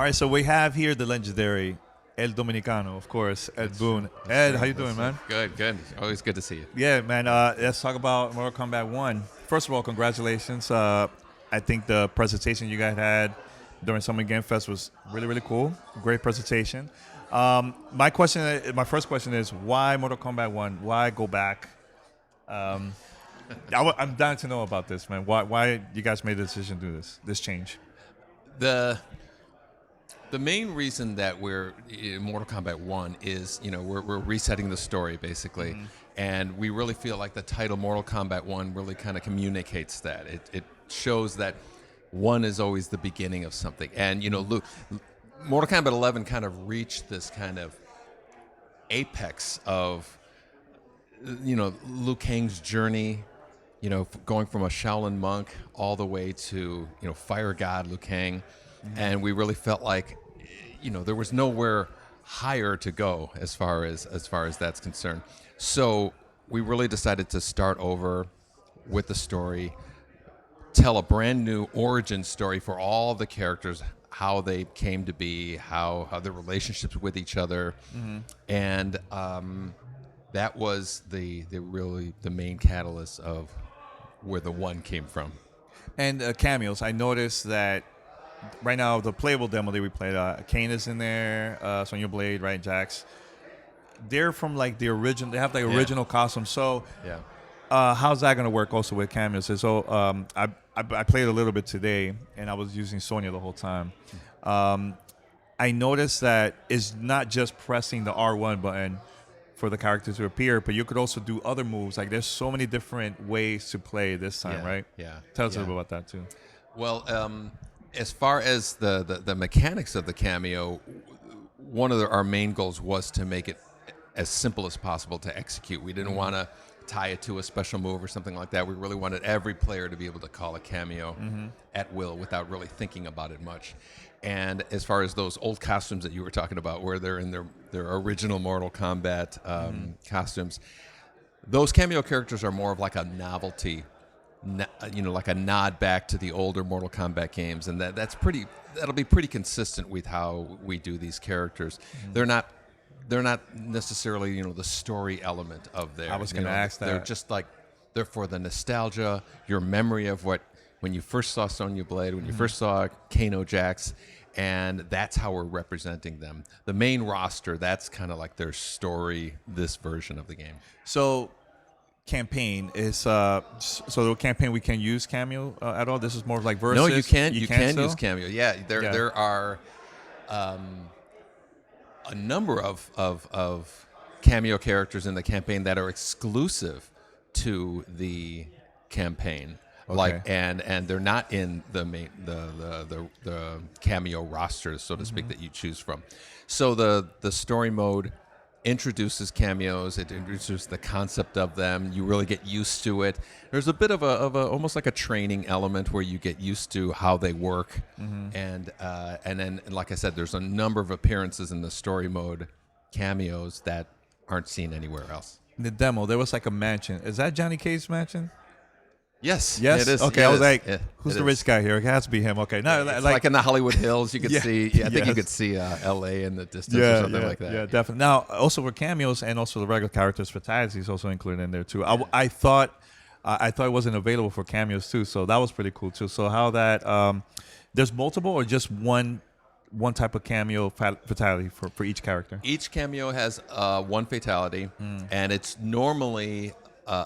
All right, so we have here the legendary El Dominicano, of course, Ed Boon. Ed, how you doing, man? Good, good. Always good to see you. Yeah, man. Let's talk about Mortal Kombat 1. First of all, congratulations. I think the presentation you guys had during Summer Game Fest was really, really cool. Great presentation. My first question is, why Mortal Kombat 1? Why go back? I'm dying to know about this, man. Why you guys made the decision to do this change? The main reason that we're in Mortal Kombat 1 is, we're resetting the story, basically. Mm-hmm. And we really feel like the title Mortal Kombat 1 really kind of communicates that. It shows that 1 is always the beginning of something. And, Mortal Kombat 11 kind of reached this kind of apex of, Liu Kang's journey, going from a Shaolin monk all the way to, Fire God Liu Kang. Mm-hmm. And we really felt like, there was nowhere higher to go as far as that's concerned. So we really decided to start over with the story, tell a brand new origin story for all the characters, how they came to be, how their relationships with each other, mm-hmm. and that was the main catalyst of where the 1 came from. And cameos, I noticed that. Right now, the playable demo that we played, Kane is in there, Sonya Blade, right, Jax. They're from like the original. They have the original costume. So, how's that gonna work also with cameos? So, I played a little bit today, and I was using Sonya the whole time. I noticed that it's not just pressing the R1 button for the character to appear, but you could also do other moves. Like, there's so many different ways to play this time, right? Yeah. Tell us a little bit about that too. Well, as far as the mechanics of the cameo, one of our main goals was to make it as simple as possible to execute. We didn't want to tie it to a special move or something like that. We really wanted every player to be able to call a cameo at will without really thinking about it much. And as far as those old costumes that you were talking about, where they're in their original Mortal Kombat costumes, those cameo characters are more of like a novelty, like a nod back to the older Mortal Kombat games, and that'll be pretty consistent with how we do these characters. Mm-hmm. They're not necessarily the story element of their. I was going to ask that. They're just like they're for the nostalgia, your memory of when you first saw Sonya Blade, when you first saw Kano Jax, and that's how we're representing them. The main roster, that's kind of like their story, this version of the game. So. Campaign is so the campaign we can use cameo at all. This is more like versus. No, you can still? use cameo. Yeah, there are a number of cameo characters in the campaign that are exclusive to the campaign. Okay. And they're not in the main the cameo rosters, so to speak, that you choose from. So the story mode introduces cameos. It introduces the concept of them. You really get used to it. There's a bit of a almost like a training element where you get used to how they work, and then like I said, there's a number of appearances in the story mode cameos that aren't seen anywhere else. In the demo, there was like a mansion. Is that Johnny Cage's mansion? Yes, it is. Okay, I was like, who's the rich guy here? It has to be him. Okay, no, it's like in the Hollywood Hills, you could see. I think you could see L.A. in the distance or something like that. Yeah, definitely. Now, also for cameos and also the regular characters, Fatality is also included in there too. I thought it wasn't available for cameos too, so that was pretty cool too. So how that there's multiple or just one type of cameo fatality for each character? Each cameo has one fatality, and it's normally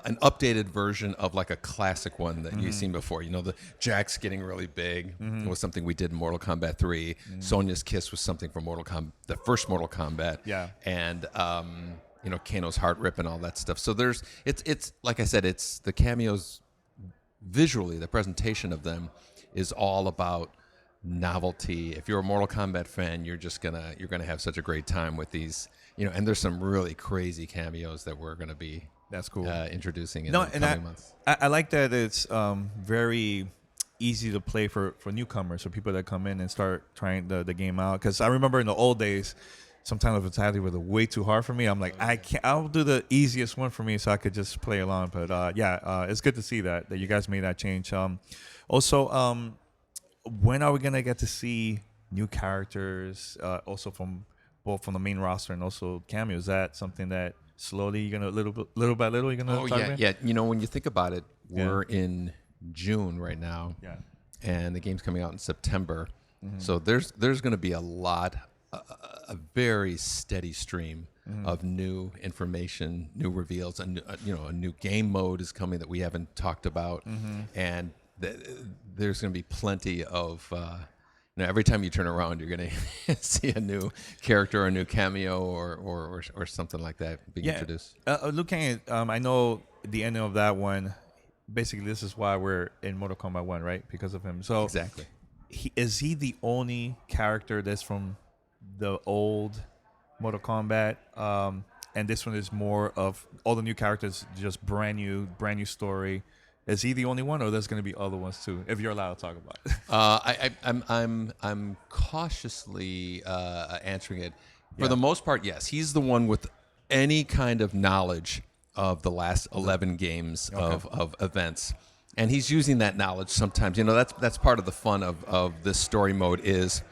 an updated version of like a classic one that you've seen before. The Jax getting really big was something we did in Mortal Kombat 3. Sonya's kiss was something from the first Mortal Kombat. Yeah. And Kano's heart rip and all that stuff. So it's like I said, it's the cameos visually, the presentation of them is all about novelty. If you're a Mortal Kombat fan, you're gonna have such a great time with these. And there's some really crazy cameos that we're gonna be. That's cool. Introducing in the coming months. I like that it's very easy to play for newcomers, for people that come in and start trying the game out. Because I remember in the old days, sometimes the fatality was way too hard for me. I'm like, I'll do the easiest one for me so I could just play along. But it's good to see that you guys made that change. Also, when are we gonna get to see new characters, also from both from the main roster and also cameos? Is that something that slowly you're gonna little by little you're gonna Oh talk yeah, about? yeah. You know, when you think about it, Yeah. we're in June right now, Yeah. and the game's coming out in September. Mm-hmm. So there's going to be a very steady stream Mm-hmm. of new information, new reveals, and a new game mode is coming that we haven't talked about, Mm-hmm. and there's going to be plenty of. Every time you turn around, you're going to see a new character, or a new cameo, or something like that being introduced. Looking at, I know the ending of that one. Basically, this is why we're in Mortal Kombat 1, right? Because of him. So Exactly. is he the only character that's from the old Mortal Kombat? And this one is more of all the new characters, just brand new story. Is he the only one, or there's going to be other ones too? If you're allowed to talk about it. I'm cautiously answering it. For the most part, yes, he's the one with any kind of knowledge of the last 11 games of events, and he's using that knowledge sometimes. That's part of the fun of this story mode is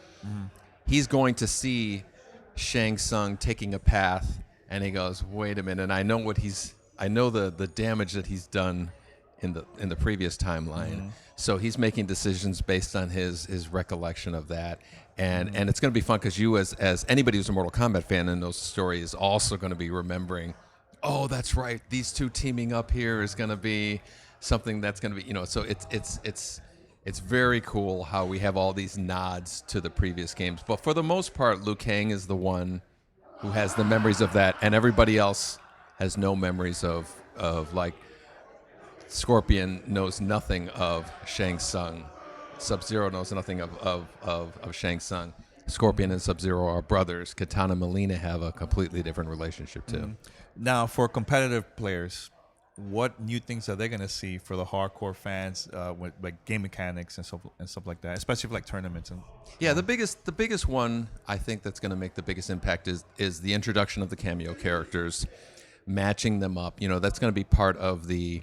he's going to see Shang Tsung taking a path, and he goes, "Wait a minute! I know the damage that he's done in the previous timeline." So he's making decisions based on his recollection of that, and it's going to be fun because you as anybody who's a Mortal Kombat fan in those stories is also going to be remembering, oh, that's right, these two teaming up here is going to be something that's going to be, so it's very cool how we have all these nods to the previous games. But for the most part, Liu Kang is the one who has the memories of that, and everybody else has no memories of like Scorpion knows nothing of Shang Tsung. Sub-Zero knows nothing of Shang Tsung. Scorpion and Sub-Zero are brothers. Katana and Melina have a completely different relationship too. Now, for competitive players, what new things are they going to see for the hardcore fans with like game mechanics and stuff like that, especially for like tournaments? And Yeah, the biggest one I think that's going to make the biggest impact is the introduction of the cameo characters, matching them up. That's going to be part of the.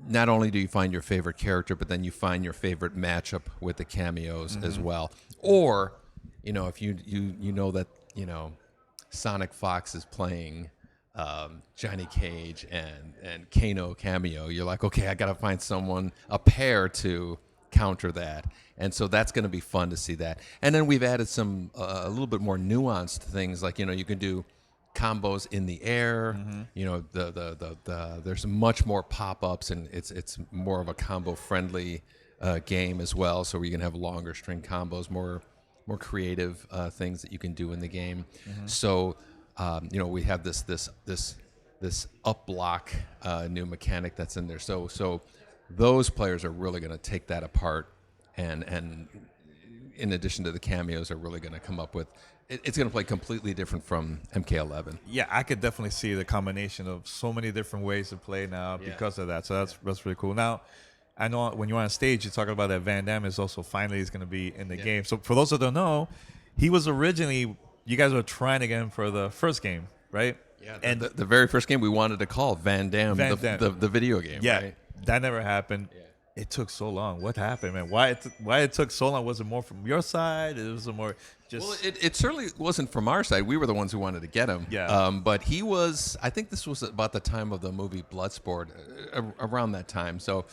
Not only do you find your favorite character, but then you find your favorite matchup with the cameos as well. Or, if you know that Sonic Fox is playing Johnny Cage and Kano cameo, you're like, okay, I got to find a pair to counter that. And so that's going to be fun to see that. And then we've added some a little bit more nuanced things, like you can do combos in the air. There's much more pop-ups, and it's more of a combo friendly game as well, so you can have longer string combos, more creative things that you can do in the game. So we have this up block new mechanic that's in there, so those players are really going to take that apart, and in addition to the cameos, are really going to come up with it's going to play completely different from MK11. Yeah, I could definitely see the combination of so many different ways to play now because of that. So that's really cool. Now, I know when you're on stage, you're talking about that Van Damme is also finally is going to be in the game. So for those that don't know, he was originally, you guys were trying to get him for the first game, right? Yeah, and the very first game we wanted to call Van Damme, the video game. Yeah, right? That never happened. Yeah. It took so long. What happened, man? Why it took so long? Was it more from your side? It was more just. Well, it certainly wasn't from our side. We were the ones who wanted to get him. Yeah. But he was. I think this was about the time of the movie Bloodsport, around that time. So,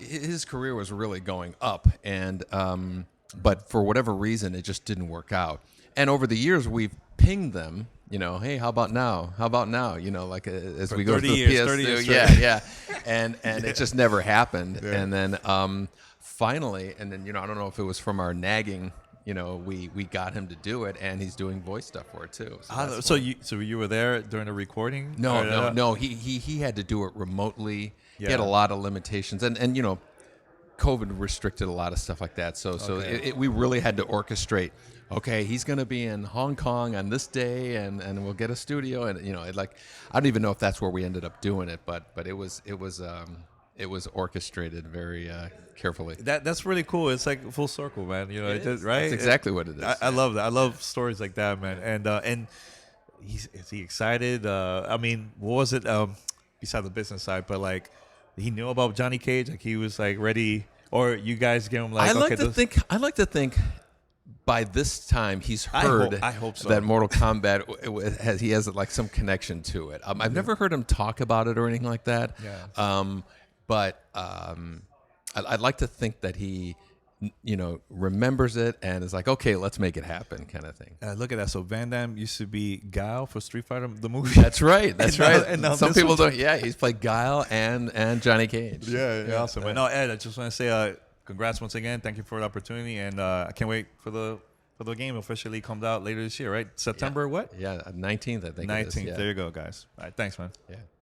his career was really going up, and but for whatever reason, it just didn't work out. And over the years, we've pinged them. Hey, how about now? How about now? Like as for we go through the years, PS2, 30 years yeah, and it just never happened. Yeah. And then finally, I don't know if it was from our nagging. We got him to do it, and he's doing voice stuff for it too. So you were there during the recording? No. He had to do it remotely. Yeah. He had a lot of limitations, and COVID restricted a lot of stuff like that. So we really had to orchestrate. Okay, he's going to be in Hong Kong on this day, and we'll get a studio, and I don't even know if that's where we ended up doing it, but it was orchestrated very carefully. That's really cool. It's like full circle, man. Right? That's exactly what it is. I love that. I love stories like that, man. And is he excited? What was it? Besides the business side, but like he knew about Johnny Cage. Like he was like ready, or you guys gave him like. I like to think by this time he's I heard hope so. that Mortal Kombat has like some connection to it. I've never heard him talk about it or anything like that. Yeah. But I'd like to think that he, remembers it and is like, okay, let's make it happen, kind of thing. Look at that. So Van Damme used to be Guile for Street Fighter, the movie. That's right. That's right. And now Some this people one's- don't. Yeah, he's played Guile and Johnny Cage. Yeah, awesome. But no, Ed, I just want to say congrats once again. Thank you for the opportunity, and I can't wait for the game officially comes out later this year, right? September what? Yeah, 19th, I think. 19th. It is. Yeah. There you go, guys. All right, thanks, man. Yeah.